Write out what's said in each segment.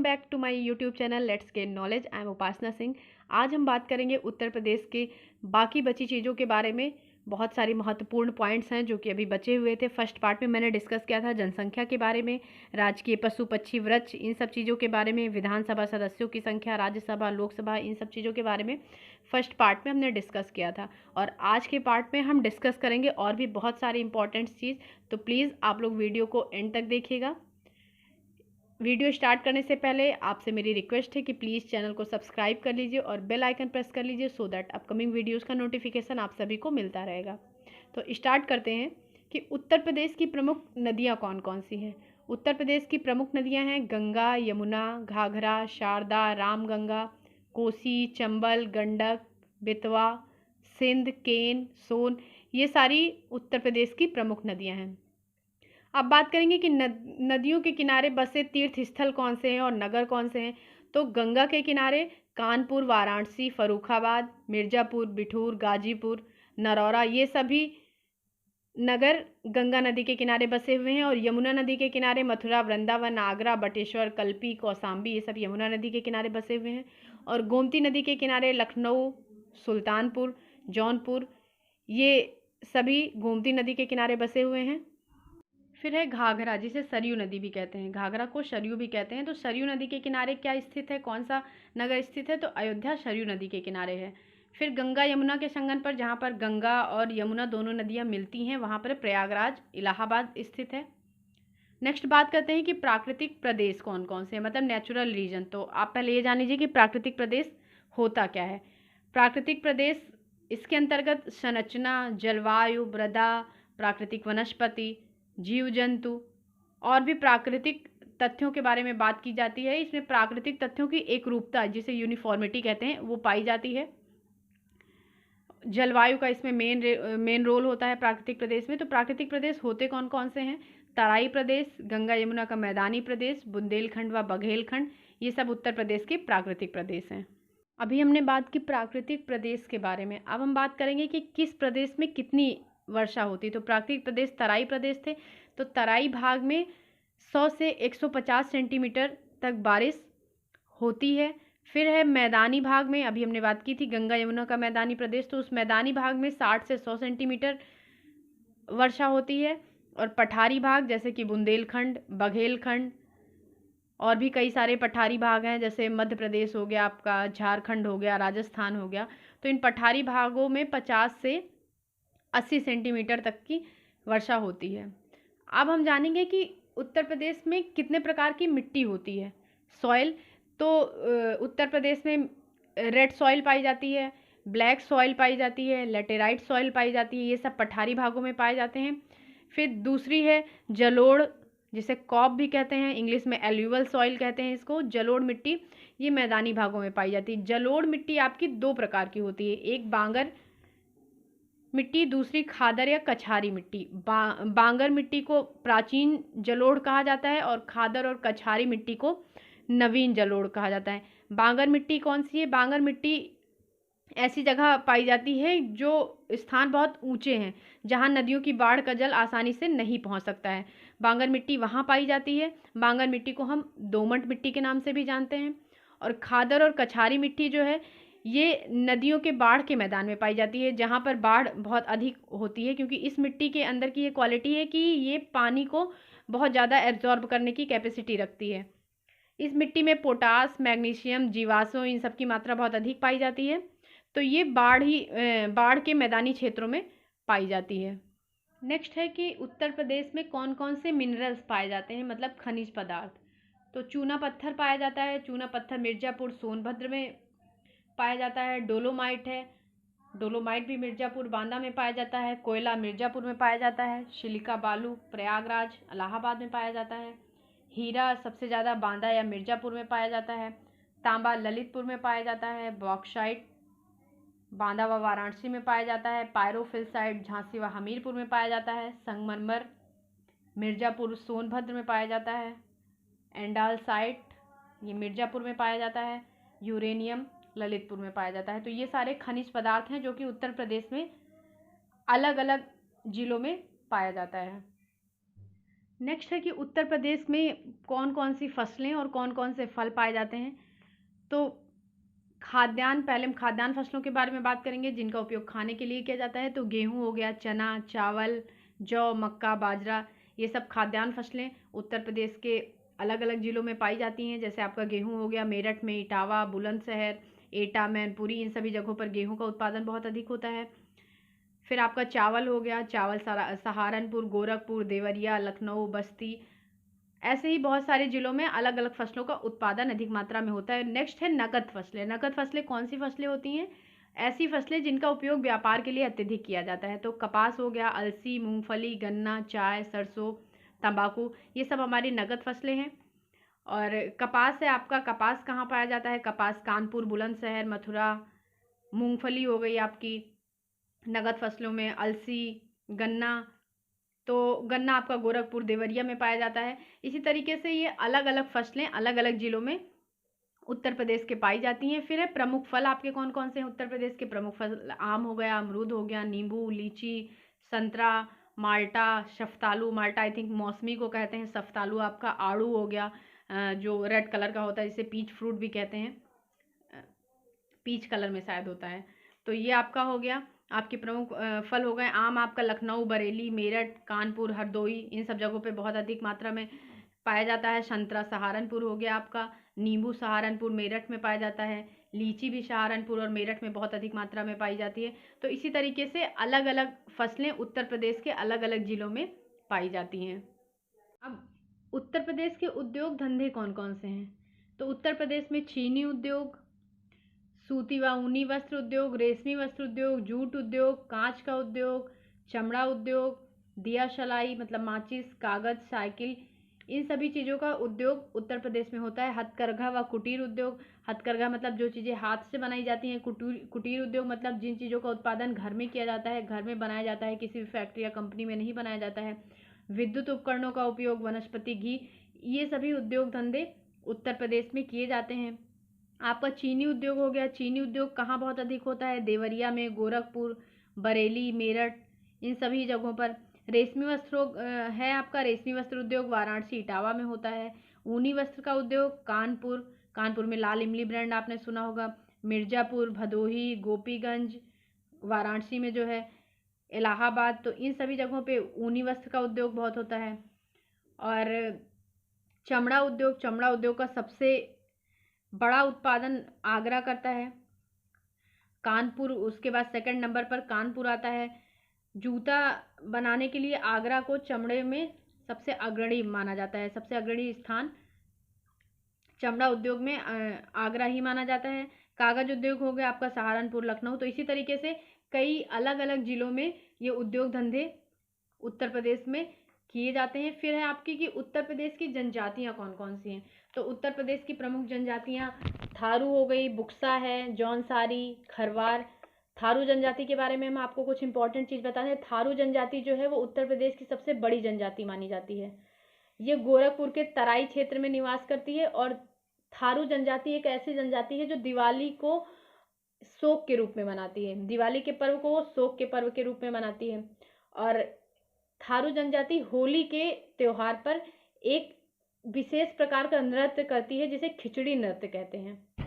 Back to my YouTube channel let's gain knowledge. I am Upasana Singh. आज हम बात करेंगे उत्तर प्रदेश के बाकी बची चीज़ों के बारे में। बहुत सारी महत्वपूर्ण पॉइंट्स हैं जो कि अभी बचे हुए थे। फर्स्ट पार्ट में मैंने डिस्कस किया था जनसंख्या के बारे में, राजकीय पशु पक्षी वृक्ष, इन सब चीज़ों के बारे में, विधानसभा सदस्यों की संख्या, राज्यसभा लोकसभा, इन सब चीज़ों के बारे में फर्स्ट पार्ट में हमने डिस्कस किया था। और आज के पार्ट में हम डिस्कस करेंगे और भी बहुत सारी इंपॉर्टेंट चीज़। तो प्लीज़ आप लोग वीडियो को एंड तक देखिएगा। वीडियो स्टार्ट करने से पहले आपसे मेरी रिक्वेस्ट है कि प्लीज़ चैनल को सब्सक्राइब कर लीजिए और बेल आइकन प्रेस कर लीजिए सो दैट अपकमिंग वीडियोस का नोटिफिकेशन आप सभी को मिलता रहेगा। तो स्टार्ट करते हैं कि उत्तर प्रदेश की प्रमुख नदियां कौन कौन सी हैं। उत्तर प्रदेश की प्रमुख नदियां हैं गंगा, यमुना, घाघरा, शारदा, रामगंगा, कोसी, चंबल, गंडक, बेतवा, सिंध, केन, सोन। ये सारी उत्तर प्रदेश की प्रमुख नदियां हैं। अब बात करेंगे कि नदियों के किनारे बसे तीर्थ स्थल कौन से हैं और नगर कौन से हैं। तो गंगा के किनारे कानपुर, वाराणसी, फर्रुखाबाद, मिर्ज़ापुर, बिठूर, गाजीपुर, नरौरा, ये सभी नगर गंगा नदी के किनारे बसे हुए हैं। और यमुना नदी के किनारे मथुरा, वृंदावन, आगरा, बटेश्वर, कल्पी, कौसाम्बी, ये सब यमुना नदी के किनारे बसे हुए हैं। और गोमती नदी के किनारे लखनऊ, सुल्तानपुर, जौनपुर, ये सभी गोमती नदी के किनारे बसे हुए हैं। फिर है घाघरा, जिसे सरयू नदी भी कहते हैं। घाघरा को सरयू भी कहते हैं। तो सरयू नदी के किनारे क्या स्थित है, कौन सा नगर स्थित है? तो अयोध्या सरयू नदी के किनारे है। फिर गंगा यमुना के संगम पर, जहाँ पर गंगा और यमुना दोनों नदियाँ मिलती हैं, वहाँ पर प्रयागराज, इलाहाबाद स्थित है। नेक्स्ट बात करते हैं कि प्राकृतिक प्रदेश कौन कौन से हैं, मतलब नेचुरल रीजन। तो आप पहले ये जान लीजिए कि प्राकृतिक प्रदेश होता क्या है। प्राकृतिक प्रदेश, इसके अंतर्गत संरचना, जलवायु, मृदा, प्राकृतिक वनस्पति, जीव जंतु और भी प्राकृतिक तथ्यों के बारे में बात की जाती है। इसमें प्राकृतिक तथ्यों की एक रूपता, जिसे यूनिफॉर्मिटी कहते हैं, वो पाई जाती है। जलवायु का इसमें मेन रोल होता है प्राकृतिक प्रदेश में। तो प्राकृतिक प्रदेश होते कौन कौन से हैं? तराई प्रदेश, गंगा यमुना का मैदानी प्रदेश, बुंदेलखंड व बघेलखंड, ये सब उत्तर प्रदेश के प्राकृतिक प्रदेश हैं। अभी हमने बात की प्राकृतिक प्रदेश के बारे में। अब हम बात करेंगे कि किस प्रदेश में कितनी वर्षा होती। तो प्राकृतिक प्रदेश तराई प्रदेश थे। तो तराई भाग में 100 से 150 सेंटीमीटर तक बारिश होती है। फिर है मैदानी भाग में, अभी हमने बात की थी गंगा यमुना का मैदानी प्रदेश, तो उस मैदानी भाग में 60 से 100 सेंटीमीटर वर्षा होती है। और पठारी भाग, जैसे कि बुंदेलखंड, बघेलखंड और भी कई सारे पठारी भाग हैं, जैसे मध्य प्रदेश हो गया आपका, झारखंड हो गया, राजस्थान हो गया। तो इन पठारी भागों में 50 से 80 सेंटीमीटर तक की वर्षा होती है। अब हम जानेंगे कि उत्तर प्रदेश में कितने प्रकार की मिट्टी होती है। सॉइल, तो उत्तर प्रदेश में रेड सॉइल पाई जाती है, ब्लैक सॉइल पाई जाती है, लेटेराइट सॉइल पाई जाती है। ये सब पठारी भागों में पाए जाते हैं। फिर दूसरी है जलोढ़, जिसे कॉप भी कहते हैं, इंग्लिश में एल्यूवल सॉइल कहते हैं इसको। जलोढ़ मिट्टी ये मैदानी भागों में पाई जाती है। जलोढ़ मिट्टी आपकी दो प्रकार की होती है, एक बांगर मिट्टी, दूसरी खादर या कछारी मिट्टी। बांगर मिट्टी को प्राचीन जलोढ़ कहा जाता है और खादर और कछारी मिट्टी को नवीन जलोढ़ कहा जाता है। बांगर मिट्टी कौन सी है? बांगर मिट्टी ऐसी जगह पाई जाती है जो स्थान बहुत ऊंचे हैं, जहां नदियों की बाढ़ का जल आसानी से नहीं पहुंच सकता है। बांगर मिट्टी वहां पाई जाती है। बांगर मिट्टी को हम दोमट मिट्टी के नाम से भी जानते हैं। और खादर और कछारी मिट्टी जो है, ये नदियों के बाढ़ के मैदान में पाई जाती है, जहाँ पर बाढ़ बहुत अधिक होती है, क्योंकि इस मिट्टी के अंदर की ये क्वालिटी है कि ये पानी को बहुत ज़्यादा एब्जॉर्ब करने की कैपेसिटी रखती है। इस मिट्टी में पोटास, मैग्नीशियम, जीवाश्म, इन सब की मात्रा बहुत अधिक पाई जाती है। तो ये बाढ़ के मैदानी क्षेत्रों में पाई जाती है। नेक्स्ट है कि उत्तर प्रदेश में कौन कौन से मिनरल्स पाए जाते हैं, मतलब खनिज पदार्थ। तो चूना पत्थर पाया जाता है। चूना पत्थर मिर्ज़ापुर, सोनभद्र में पाया जाता है। डोलोमाइट है, डोलोमाइट भी मिर्ज़ापुर, बांदा में पाया जाता है। कोयला मिर्ज़ापुर में पाया जाता है। सिलिका बालू प्रयागराज, इलाहाबाद में पाया जाता है। हीरा सबसे ज़्यादा बांदा या मिर्ज़ापुर में पाया जाता है। तांबा ललितपुर में पाया जाता है। बॉक्साइट बांदा व वाराणसी में पाया जाता है। पायरोफिलसाइट झांसी व हमीरपुर में पाया जाता है। संगमरमर मिर्ज़ापुर, सोनभद्र में पाया जाता है। एंडालसाइट ये मिर्ज़ापुर में पाया जाता है। यूरेनियम ललितपुर में पाया जाता है। तो ये सारे खनिज पदार्थ हैं जो कि उत्तर प्रदेश में अलग अलग जिलों में पाया जाता है। नेक्स्ट है कि उत्तर प्रदेश में कौन कौन सी फसलें और कौन कौन से फल पाए जाते हैं। तो खाद्यान्न, पहले हम खाद्यान्न फसलों के बारे में बात करेंगे जिनका उपयोग खाने के लिए किया जाता है। तो गेहूं हो गया, चना, चावल, जौ, मक्का, बाजरा, ये सब खाद्यान्न फसलें उत्तर प्रदेश के अलग अलग ज़िलों में पाई जाती हैं। जैसे आपका गेहूं हो गया, मेरठ में, इटावा, बुलंदशहर, एटा, मैनपुरी, इन सभी जगहों पर गेहूं का उत्पादन बहुत अधिक होता है। फिर आपका चावल हो गया, चावल सहारनपुर, गोरखपुर, देवरिया, लखनऊ, बस्ती, ऐसे ही बहुत सारे जिलों में अलग अलग फसलों का उत्पादन अधिक मात्रा में होता है। नेक्स्ट है नकद फसलें। नकद फसलें कौन सी फसलें होती हैं? ऐसी फसलें जिनका उपयोग व्यापार के लिए अत्यधिक किया जाता है। तो कपास हो गया, अलसी, मूंगफली, गन्ना, चाय, सरसों, तंबाकू, ये सब हमारी नकद फसलें हैं। और कपास है आपका, कपास कहाँ पाया जाता है? कपास कानपुर, बुलंदशहर, मथुरा। मूंगफली हो गई आपकी नगद फसलों में, अलसी, गन्ना, तो गन्ना आपका गोरखपुर, देवरिया में पाया जाता है। इसी तरीके से ये अलग अलग फसलें अलग अलग जिलों में उत्तर प्रदेश के पाई जाती हैं। फिर है प्रमुख फल आपके कौन कौन से हैं उत्तर प्रदेश के? प्रमुख फल आम हो गया, अमरूद हो गया, नींबू, लीची, संतरा, माल्टा, शफ्तालू। माल्टा आई थिंक मौसमी को कहते हैं। शफ्तालू आपका आड़ू हो गया, जो रेड कलर का होता है, जिसे पीच फ्रूट भी कहते हैं, पीच कलर में शायद होता है। तो ये आपका हो गया, आपके प्रमुख फल हो गए। आम आपका लखनऊ, बरेली, मेरठ, कानपुर, हरदोई, इन सब जगहों पे बहुत अधिक मात्रा में पाया जाता है। संतरा सहारनपुर हो गया आपका, नींबू सहारनपुर, मेरठ में पाया जाता है। लीची भी सहारनपुर और मेरठ में बहुत अधिक मात्रा में पाई जाती है। तो इसी तरीके से अलग अलग फसलें उत्तर प्रदेश के अलग अलग जिलों में पाई जाती हैं। अब उत्तर प्रदेश के उद्योग धंधे कौन कौन से हैं? तो उत्तर प्रदेश में चीनी उद्योग, सूती व ऊनी वस्त्र उद्योग, रेशमी वस्त्र उद्योग, जूट उद्योग, कांच का उद्योग, चमड़ा उद्योग, दिया शलाई मतलब माचिस, कागज, साइकिल, इन सभी चीज़ों का उद्योग उत्तर प्रदेश में होता है। हथकरघा व कुटीर उद्योग, हथकरघा मतलब जो चीज़ें हाथ से बनाई जाती हैं। कुटीर उद्योग मतलब जिन चीज़ों का उत्पादन घर में किया जाता है, घर में बनाया जाता है, किसी भी फैक्ट्री या कंपनी में नहीं बनाया जाता है। विद्युत उपकरणों का उपयोग, वनस्पति घी, ये सभी उद्योग धंधे उत्तर प्रदेश में किए जाते हैं। आपका चीनी उद्योग हो गया। चीनी उद्योग कहाँ बहुत अधिक होता है? देवरिया में, गोरखपुर, बरेली, मेरठ, इन सभी जगहों पर। रेशमी वस्त्रों है आपका, रेशमी वस्त्र उद्योग वाराणसी, इटावा में होता है। ऊनी वस्त्र का उद्योग कानपुर, कानपुर में लाल इमली ब्रांड आपने सुना होगा। मिर्जापुर, भदोही, गोपीगंज, वाराणसी में जो है, इलाहाबाद, तो इन सभी जगहों पे ऊनी वस्त्र का उद्योग बहुत होता है। और चमड़ा उद्योग, चमड़ा उद्योग का सबसे बड़ा उत्पादन आगरा करता है। कानपुर उसके बाद सेकंड नंबर पर कानपुर आता है। जूता बनाने के लिए आगरा को चमड़े में सबसे अग्रणी माना जाता है। सबसे अग्रणी स्थान चमड़ा उद्योग में आगरा ही माना जाता है। कागज उद्योग हो गया आपका सहारनपुर, लखनऊ। तो इसी तरीके से कई अलग अलग जिलों में ये उद्योग धंधे उत्तर प्रदेश में किए जाते हैं। फिर है आपकी कि उत्तर प्रदेश की जनजातियाँ कौन कौन सी हैं? तो उत्तर प्रदेश की प्रमुख जनजातियाँ थारू हो गई, बुक्सा है, जौनसारी, खरवार। थारू जनजाति के बारे में हम आपको कुछ इंपॉर्टेंट चीज़ बता दें। थारू जनजाति जो है वो उत्तर प्रदेश की सबसे बड़ी जनजाति मानी जाती है। ये गोरखपुर के तराई क्षेत्र में निवास करती है। और थारू जनजाति एक ऐसी जनजाति है जो दिवाली को शोक के रूप में मनाती है। दिवाली के पर्व को वो शोक के पर्व के रूप में मनाती है। और थारू जनजाति होली के त्योहार पर एक विशेष प्रकार का नृत्य करती है जिसे खिचड़ी नृत्य कहते हैं।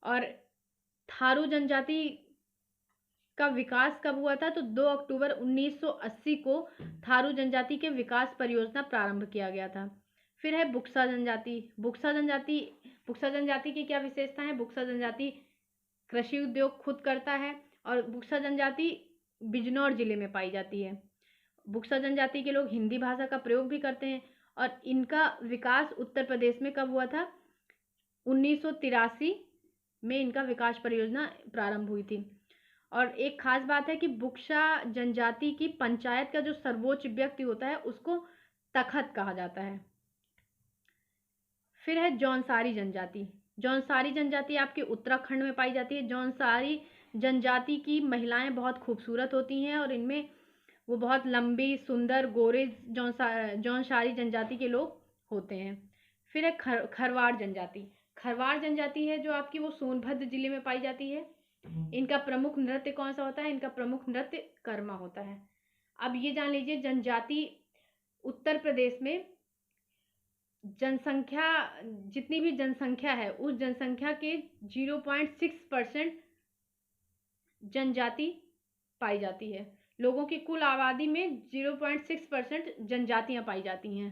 और थारू जनजाति का विकास कब हुआ था? तो 2 अक्टूबर 1980 को थारू जनजाति के विकास परियोजना प्रारंभ किया गया था। फिर है बुक्सा जनजाति। बुक्सा जनजाति की क्या विशेषता है? बुक्सा जनजाति कृषि उद्योग खुद करता है। और बुक्सा जनजाति बिजनौर जिले में पाई जाती है। बुक्सा जनजाति के लोग हिंदी भाषा का प्रयोग भी करते हैं। और इनका विकास उत्तर प्रदेश में कब हुआ था? 1983 में इनका विकास परियोजना प्रारंभ हुई थी। और एक खास बात है कि बुक्सा जनजाति की पंचायत का जो सर्वोच्च व्यक्ति होता है उसको तखत कहा जाता है। फिर है जौनसारी जनजाति। जौनसारी जनजाति आपके उत्तराखंड में पाई जाती है। जौनसारी जनजाति की महिलाएं बहुत खूबसूरत होती हैं और इनमें वो बहुत लंबी, सुंदर, गोरे जौनसारी जनजाति के लोग होते हैं। फिर है खरवार जनजाति। खरवार जनजाति है जो आपकी वो सोनभद्र जिले में पाई जाती है। इनका प्रमुख नृत्य कौन सा होता है? इनका प्रमुख नृत्य कर्मा होता है। अब ये जान लीजिए जनजाति उत्तर प्रदेश में जनसंख्या, जितनी भी जनसंख्या है उस जनसंख्या के 0.6% जनजाति पाई जाती है। लोगों की कुल आबादी में 0.6% जनजातियां पाई जाती हैं।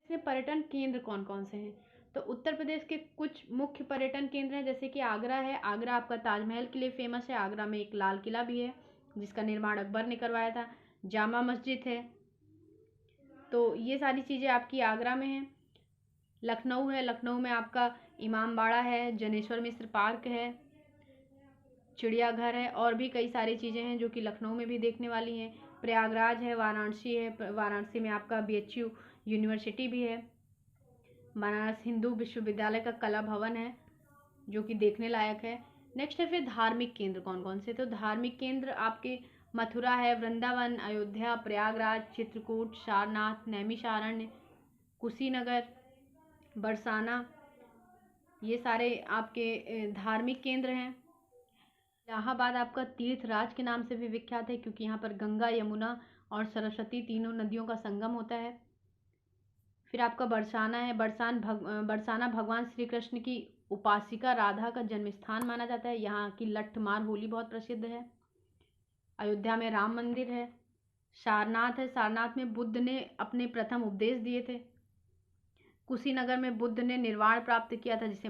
इसमें पर्यटन केंद्र कौन कौन से हैं? तो उत्तर प्रदेश के कुछ मुख्य पर्यटन केंद्र हैं, जैसे कि आगरा है। आगरा आपका ताजमहल के लिए फेमस है। आगरा में एक लाल किला भी है जिसका निर्माण अकबर ने करवाया था। जामा मस्जिद है। तो ये सारी चीज़ें आपकी आगरा में हैं। लखनऊ है। लखनऊ में आपका इमामबाड़ा है, जनेश्वर मिश्र पार्क है, चिड़ियाघर है, और भी कई सारी चीज़ें हैं जो कि लखनऊ में भी देखने वाली हैं। प्रयागराज है, वाराणसी है। वाराणसी में आपका BHU यूनिवर्सिटी भी है। बनारस हिंदू विश्वविद्यालय का कला भवन है जो कि देखने लायक है। नेक्स्ट है फिर धार्मिक केंद्र कौन कौन से? तो धार्मिक केंद्र आपके मथुरा है, वृंदावन, अयोध्या, प्रयागराज, चित्रकूट, सारनाथ, नैमिषारण्य, कुशीनगर, बरसाना, ये सारे आपके धार्मिक केंद्र हैं। इलाहाबाद आपका तीर्थ राज के नाम से भी विख्यात है क्योंकि यहाँ पर गंगा, यमुना और सरस्वती तीनों नदियों का संगम होता है। फिर आपका बरसाना है। बरसाना भगवान श्री कृष्ण की उपासिका राधा का जन्म स्थान माना जाता है। यहाँ की लट्ठ मार होली बहुत प्रसिद्ध है। अयोध्या में राम मंदिर है। सारनाथ है। सारनाथ में बुद्ध ने अपने प्रथम उपदेश दिए थे। कुशीनगर में बुद्ध ने निर्वाण प्राप्त किया था जिसे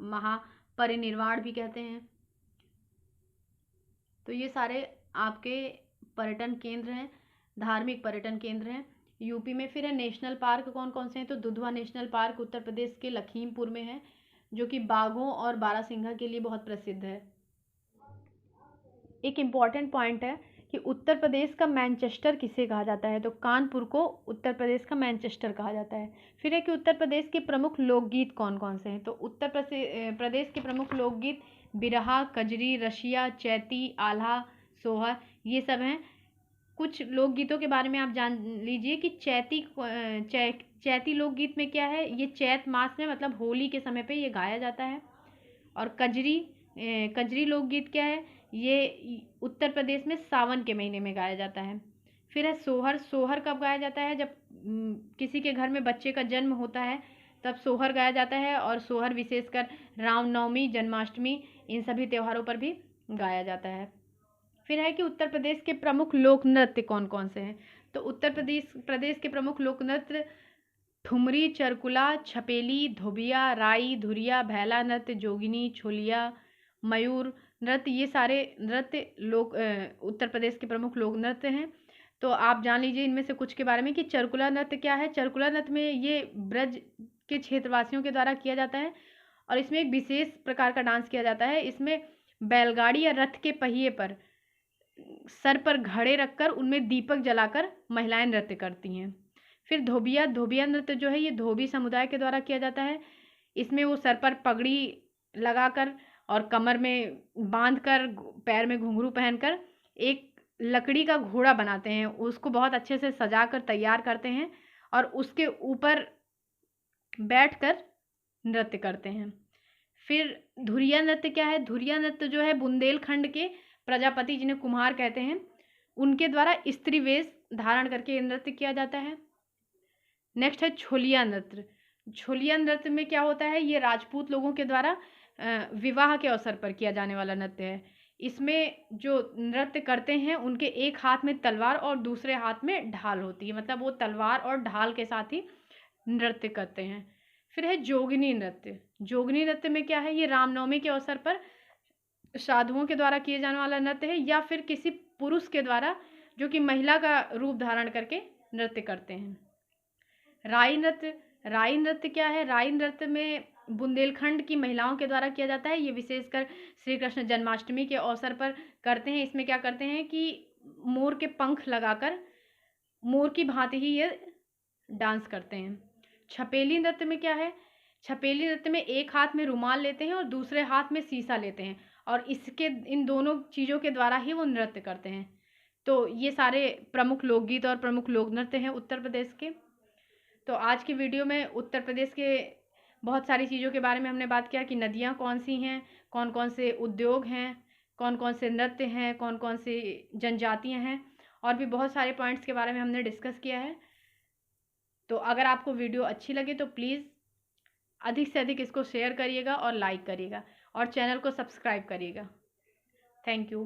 महापरिनिर्वाण भी कहते हैं। तो ये सारे आपके पर्यटन केंद्र हैं, धार्मिक पर्यटन केंद्र हैं। यूपी में फिर है नेशनल पार्क कौन कौन से हैं? तो दुधवा नेशनल पार्क उत्तर प्रदेश के लखीमपुर में है जो कि बाघों और बारहसिंघा के लिए बहुत प्रसिद्ध है। एक इम्पॉर्टेंट पॉइंट है कि उत्तर प्रदेश का मैनचेस्टर किसे कहा जाता है? तो कानपुर को उत्तर प्रदेश का मैनचेस्टर कहा जाता है। फिर है कि उत्तर प्रदेश के प्रमुख लोकगीत कौन कौन से हैं? तो उत्तर प्रदेश के प्रमुख लोकगीत बिरहा, कजरी, रशिया, चैती, आल्हा, सोहर, ये सब हैं। कुछ लोकगीतों के बारे में आप जान लीजिए कि चैती लोकगीत में क्या है, ये चैत मास में मतलब होली के समय पे ये गाया जाता है। और कजरी लोकगीत क्या है, ये उत्तर प्रदेश में सावन के महीने में गाया जाता है। फिर है सोहर। सोहर कब गाया जाता है? जब किसी के घर में बच्चे का जन्म होता है तब सोहर गाया जाता है। और सोहर विशेषकर रामनवमी, जन्माष्टमी, इन सभी त्योहारों पर भी गाया जाता है। फिर है कि उत्तर प्रदेश के प्रमुख लोक नृत्य कौन कौन से हैं? तो उत्तर प्रदेश के प्रमुख लोक नृत्य ठुमरी, चरकुला, छपेली, धोबिया, राई, धुरिया, भैला नृत्य, जोगिनी, छोलिया, मयूर नृत्य, ये सारे नृत्य उत्तर प्रदेश के प्रमुख लोक नृत्य हैं। तो आप जान लीजिए इनमें से कुछ के बारे में कि चरकुला नृत्य क्या है। चरकुला नृत्य में ये ब्रज के क्षेत्रवासियों के द्वारा किया जाता है और इसमें एक विशेष प्रकार का डांस किया जाता है। इसमें बैलगाड़ी या रथ के पहिए पर सर पर घड़े रखकर उनमें दीपक जलाकर महिलाएं नृत्य करती हैं। फिर धोबिया नृत्य जो है ये धोबी समुदाय के द्वारा किया जाता है। इसमें वो सर पर पगड़ी लगाकर और कमर में बांधकर, पैर में घुंघरू पहनकर एक लकड़ी का घोड़ा बनाते हैं, उसको बहुत अच्छे से सजाकर तैयार करते हैं और उसके ऊपर बैठकर नृत्य करते हैं। फिर धुरिया नृत्य क्या है? धुरिया नृत्य जो है बुंदेलखंड के प्रजापति, जिन्हें कुम्हार कहते हैं, उनके द्वारा स्त्री वेश धारण करके नृत्य किया जाता है। नेक्स्ट है छोलिया नृत्य। छोलिया नृत्य में क्या होता है, ये राजपूत लोगों के द्वारा विवाह के अवसर पर किया जाने वाला नृत्य है। इसमें जो नृत्य करते हैं उनके एक हाथ में तलवार और दूसरे हाथ में ढाल होती है, मतलब वो तलवार और ढाल के साथ ही नृत्य करते हैं। फिर है जोगिनी नृत्य। जोगिनी नृत्य में क्या है, ये रामनवमी के अवसर पर साधुओं के द्वारा किए जाने वाला नृत्य है या फिर किसी पुरुष के द्वारा जो कि महिला का रूप धारण करके नृत्य करते हैं। राई नृत्य। राई नृत्य क्या है? राई नृत्य में बुंदेलखंड की महिलाओं के द्वारा किया जाता है। ये विशेषकर श्री कृष्ण जन्माष्टमी के अवसर पर करते हैं। इसमें क्या करते हैं कि मोर के पंख लगाकर मोर की भांति ही ये डांस करते हैं। छपेली नृत्य में क्या है? छपेली नृत्य में एक हाथ में रुमाल लेते हैं और दूसरे हाथ में शीशा लेते हैं और इन दोनों चीज़ों के द्वारा ही वो नृत्य करते हैं। तो ये सारे प्रमुख लोकगीत और प्रमुख लोक नृत्य हैं उत्तर प्रदेश के। तो आज की वीडियो में उत्तर प्रदेश के बहुत सारी चीज़ों के बारे में हमने बात किया कि नदियाँ कौन सी हैं, कौन कौन से उद्योग हैं, कौन कौन से नृत्य हैं, कौन कौन से जनजातियाँ हैं और भी बहुत सारे पॉइंट्स के बारे में हमने डिस्कस किया है। तो अगर आपको वीडियो अच्छी लगे तो प्लीज़ अधिक से अधिक इसको शेयर करिएगा और लाइक करिएगा और चैनल को सब्सक्राइब करिएगा। Thank you.